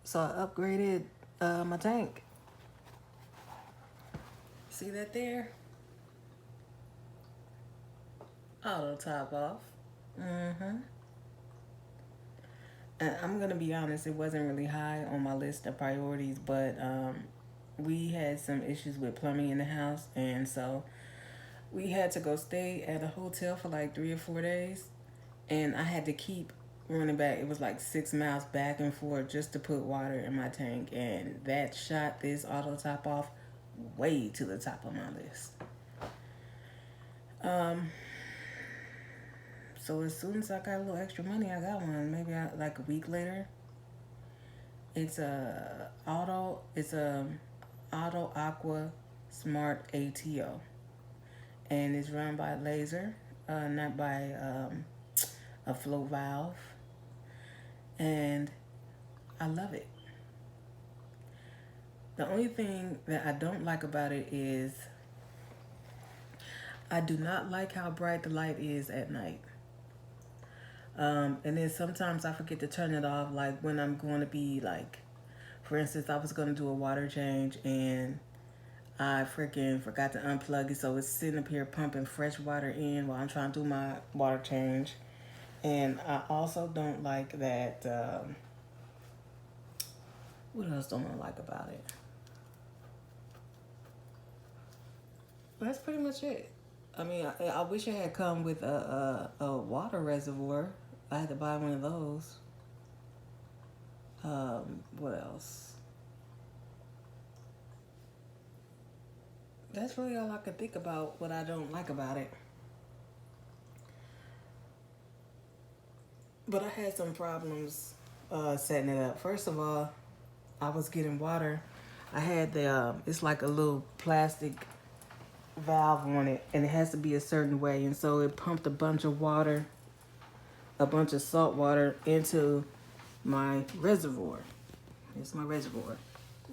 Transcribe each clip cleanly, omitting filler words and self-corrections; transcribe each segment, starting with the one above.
So I upgraded my tank. See that there? Auto top off. Mm-hmm. And I'm gonna be honest, it wasn't really high on my list of priorities, but we had some issues with plumbing in the house, and so we had to go stay at a hotel for like 3 or 4 days, and I had to keep running back. It was like 6 miles back and forth just to put water in my tank, and that shot this auto top off way to the top of my list. Um, so as soon as I got a little extra money, I got one. Maybe like a week later. It's a AutoAqua Smart ATO, and it's run by laser, not by a flow valve, and I love it. The only thing that I don't like about it is I do not like how bright the light is at night. And then sometimes I forget to turn it off, like when I'm going to be like, for instance, I was going to do a water change and I freaking forgot to unplug it, so it's sitting up here pumping fresh water in while I'm trying to do my water change. And I also don't like that. What else don't I like about it? That's pretty much it. I mean, I wish it had come with a water reservoir. I had to buy one of those. What else? That's really all I can think about what I don't like about it. But I had some problems setting it up. First of all, I was getting water. I had it's like a little plastic valve on it, and it has to be a certain way. And so it pumped a bunch of water, a bunch of salt water into my reservoir. It's my reservoir.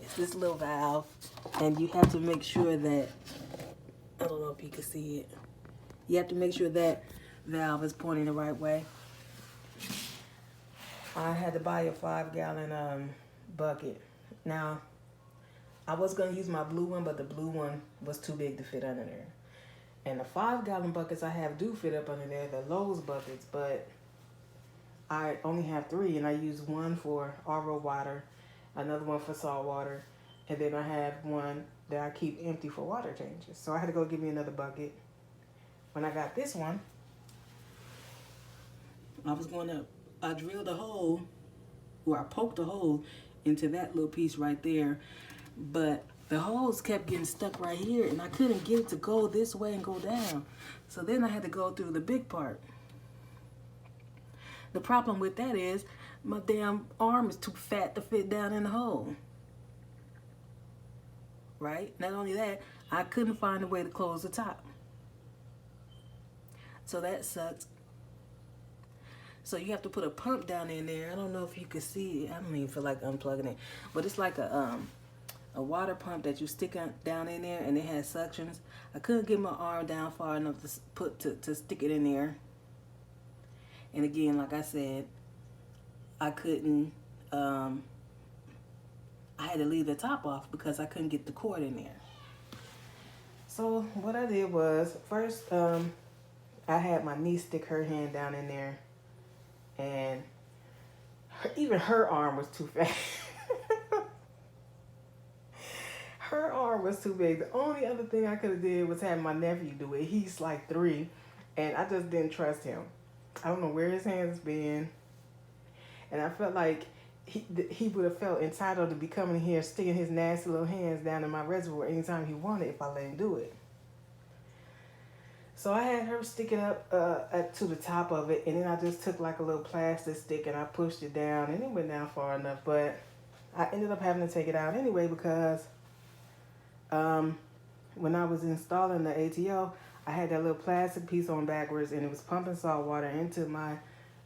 It's this little valve, and you have to make sure that, I don't know if you can see it. You have to make sure that valve is pointing the right way. I had to buy a 5-gallon bucket. Now, I was going to use my blue one, but the blue one was too big to fit under there. And the 5-gallon buckets I have do fit up under there, the Lowe's buckets, but I only have 3, and I use one for RO water, another one for salt water, and then I have one that I keep empty for water changes. So I had to go get me another bucket. When I got this one, I drilled a hole, or I poked a hole into that little piece right there, but the holes kept getting stuck right here, and I couldn't get it to go this way and go down. So then I had to go through the big part. The problem with that is my damn arm is too fat to fit down in the hole. Right? Not only that, I couldn't find a way to close the top. So that sucks. So you have to put a pump down in there. I don't know if you can see it. I don't even feel like unplugging it. But it's like a water pump that you stick down in there, and it has suctions. I couldn't get my arm down far enough to stick it in there. And again, like I said, I couldn't, I had to leave the top off because I couldn't get the cord in there. So what I did was, first, I had my niece stick her hand down in there, and even her arm was too fat. Her arm was too big. The only other thing I could have did was have my nephew do it. He's like 3, and I just didn't trust him. I don't know where his hands been, and I felt like he would have felt entitled to be coming here sticking his nasty little hands down in my reservoir anytime he wanted if I let him do it. So I had her stick it up to the top of it, and then I just took like a little plastic stick and I pushed it down, and it went down far enough, but I ended up having to take it out anyway because when I was installing the ATO, I had that little plastic piece on backwards, and it was pumping salt water into my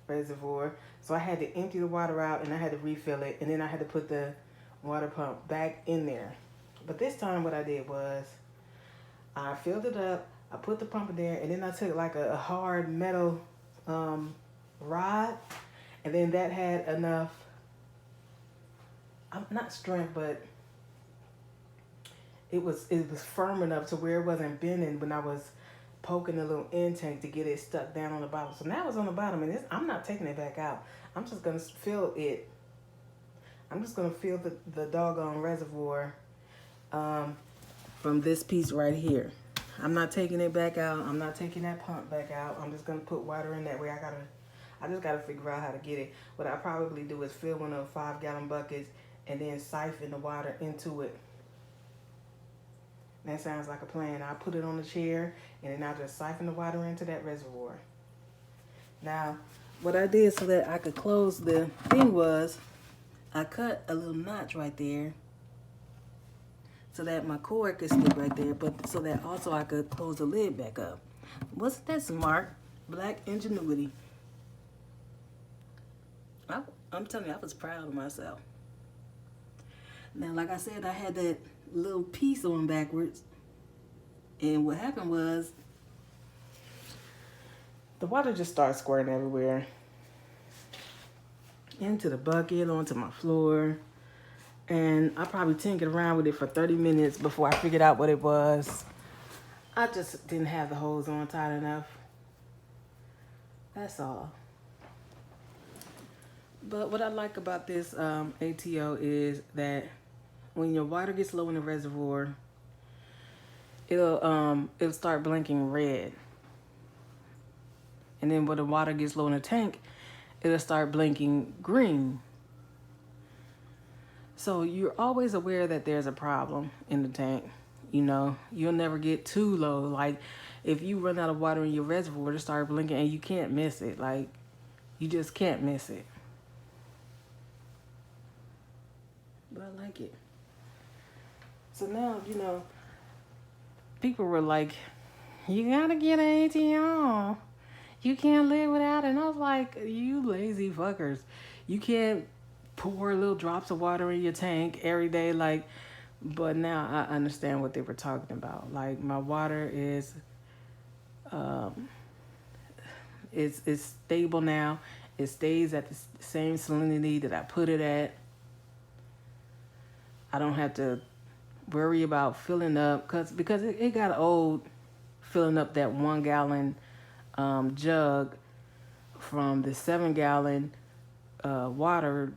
reservoir. So I had to empty the water out, and I had to refill it, and then I had to put the water pump back in there. But this time what I did was I filled it up, I put the pump in there, and then I took like a hard metal rod, and then that had enough not strength, but it was firm enough to where it wasn't bending when I was poking the little intake to get it stuck down on the bottom. So now it's on the bottom, and I'm not taking it back out. I'm just gonna feel it. I'm just gonna feel the doggone reservoir from this piece right here. I'm not taking it back out. I'm not taking that pump back out. I'm just gonna put water in that way. I just gotta figure out how to get it. What I probably do is fill one of the 5-gallon buckets and then siphon the water into it. That sounds like a plan. I'll put it on the chair and then I'll just siphon the water into that reservoir. Now, what I did so that I could close the thing was I cut a little notch right there so that my cord could stick right there, but so that also I could close the lid back up. Wasn't that smart? Black ingenuity. I'm telling you, I was proud of myself. Now, like I said, I had that little piece on backwards, and what happened was the water just started squirting everywhere, into the bucket, onto my floor, and I probably tinkered around with it for 30 minutes before I figured out what it was. I just didn't have the hose on tight enough. That's all. But what I like about this ATO is that when your water gets low in the reservoir, it'll start blinking red. And then when the water gets low in the tank, it'll start blinking green. So you're always aware that there's a problem in the tank. You know, you'll never get too low. Like if you run out of water in your reservoir, it'll start blinking and you can't miss it. Like you just can't miss it. But I like it. So now, you know, people were like, you gotta get an ATO. You can't live without it. And I was like, you lazy fuckers. You can't pour little drops of water in your tank every day. Like, but now I understand what they were talking about. Like my water is, it's stable now. It stays at the same salinity that I put it at. I don't have to worry about filling up because it got old filling up that 1-gallon jug from the 7-gallon water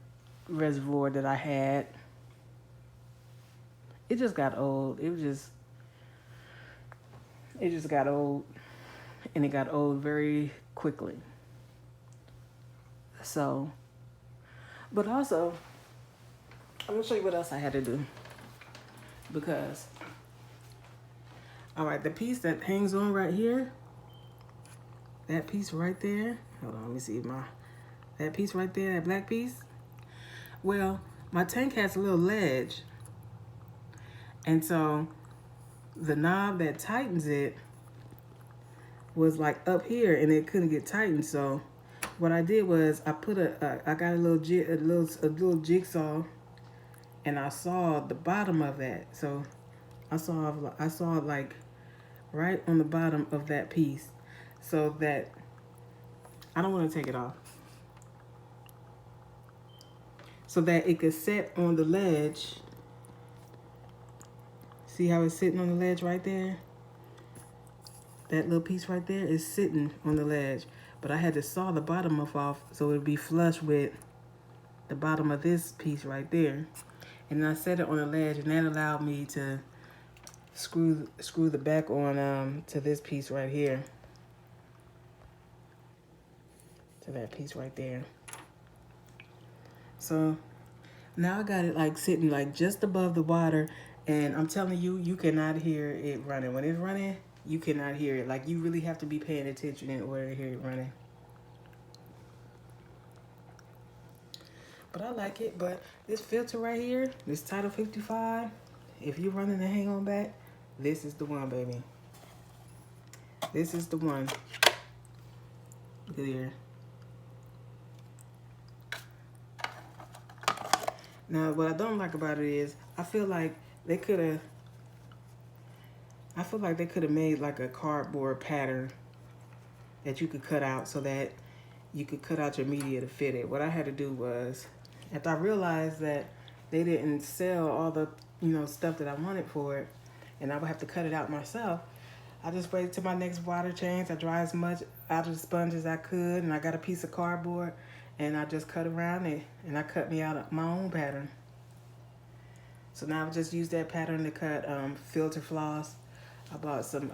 reservoir that I had. It just got old. It just got old, and it got old very quickly. So, but also, I'm gonna show you what else I had to do. Because, all right, the piece that hangs on right here, that piece right there, hold on, let me see that piece right there, that black piece. Well, my tank has a little ledge. And so the knob that tightens it was like up here and it couldn't get tightened. So what I did was I put I got a little jigsaw, and I sawed the bottom of that. So I saw like right on the bottom of that piece, so that I don't want to take it off, so that it could sit on the ledge. See how it's sitting on the ledge right there? That little piece right there is sitting on the ledge, but I had to saw the bottom off so it would be flush with the bottom of this piece right there. And I set it on the ledge, and that allowed me to screw the back on to this piece right here. To that piece right there. So now I got it like sitting like just above the water, and I'm telling you, you cannot hear it running. When it's running, you cannot hear it. Like you really have to be paying attention in order to hear it running. But I like it. But this filter right here, this Tidal 55, if you're running the hang on back, this is the one, baby. This is the one. Look at here. Now, what I don't like about it is I feel like they could have made like a cardboard pattern that you could cut out so that you could cut out your media to fit it. What I had to do was, after I realized that they didn't sell all the, you know, stuff that I wanted for it, and I would have to cut it out myself. I just waited till my next water change. I dry as much out of the sponge as I could, and I got a piece of cardboard, and I just cut around it, and I cut me out my own pattern. So now I just use that pattern to cut filter floss. I bought some.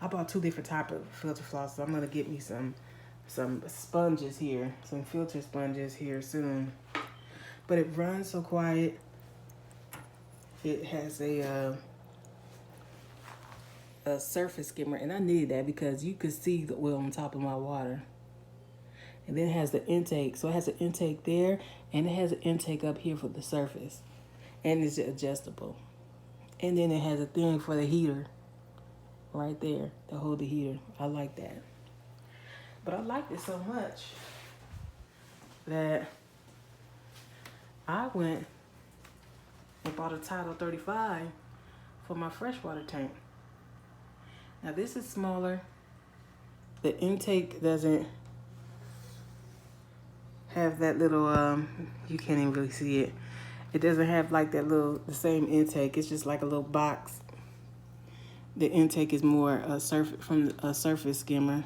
I bought 2 different type of filter floss. So I'm gonna get me some sponges here, some filter sponges here soon. But it runs so quiet. It has a surface skimmer, and I needed that because you could see the oil on top of my water. And then it has the intake, so it has an intake there, and it has an intake up here for the surface, and it's adjustable. And then it has a thing for the heater right there to hold the heater. I like that. But I liked it so much that I went and bought a Tidal 35 for my freshwater tank. Now this is smaller. The intake doesn't have that little, you can't even really see it. It doesn't have like that little, the same intake. It's just like a little box. The intake is more from a surface skimmer.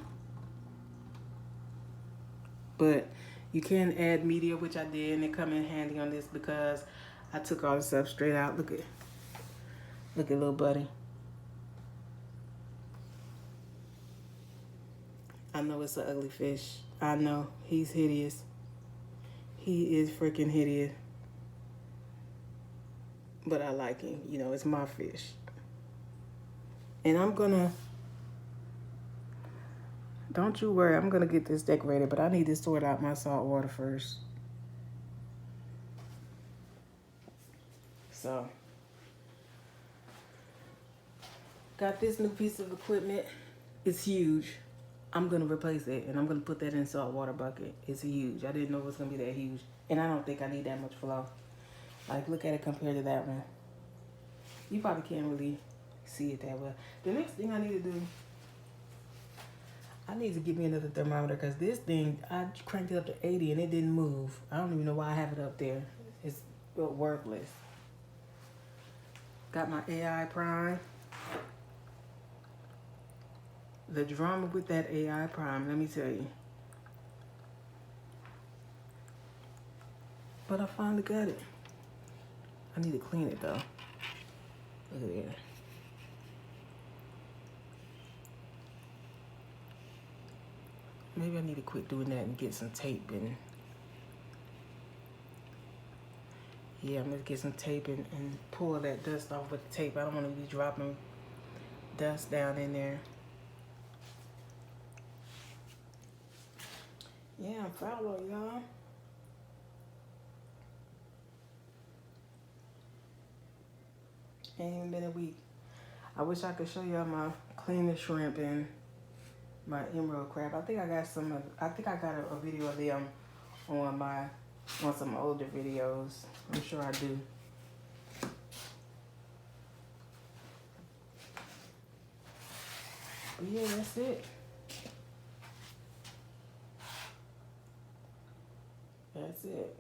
But you can add media, which I did, and it come in handy on this because I took all the stuff straight out. Look at little buddy. I know it's an ugly fish. I know, he's hideous. He is freaking hideous. But I like him. You know, it's my fish. And I'm gonna, don't you worry, I'm gonna get this decorated, but I need to sort out my salt water first. So, got this new piece of equipment. It's huge. I'm gonna replace it, and I'm gonna put that in a saltwater bucket. It's huge. I didn't know it was gonna be that huge, and I don't think I need that much flow. Like, look at it compared to that one. You probably can't really see it that well. The next thing I need to do, I need to get me another thermometer, because this thing, I cranked it up to 80 and it didn't move. I don't even know why I have it up there. It's worthless. Got my AI prime. The drama with that AI prime, let me tell you. But I finally got it. I need to clean it though. Look at that. Maybe I need to quit doing that and get some tape and yeah, I'm gonna get some tape and pull that dust off with the tape. I don't want to be dropping dust down in there. Yeah, I'm foul, y'all. Ain't even been a week. I wish I could show y'all my cleaner shrimp and my emerald crab. I think I got a video of them on some older videos. I'm sure I do. But yeah, that's it. That's it.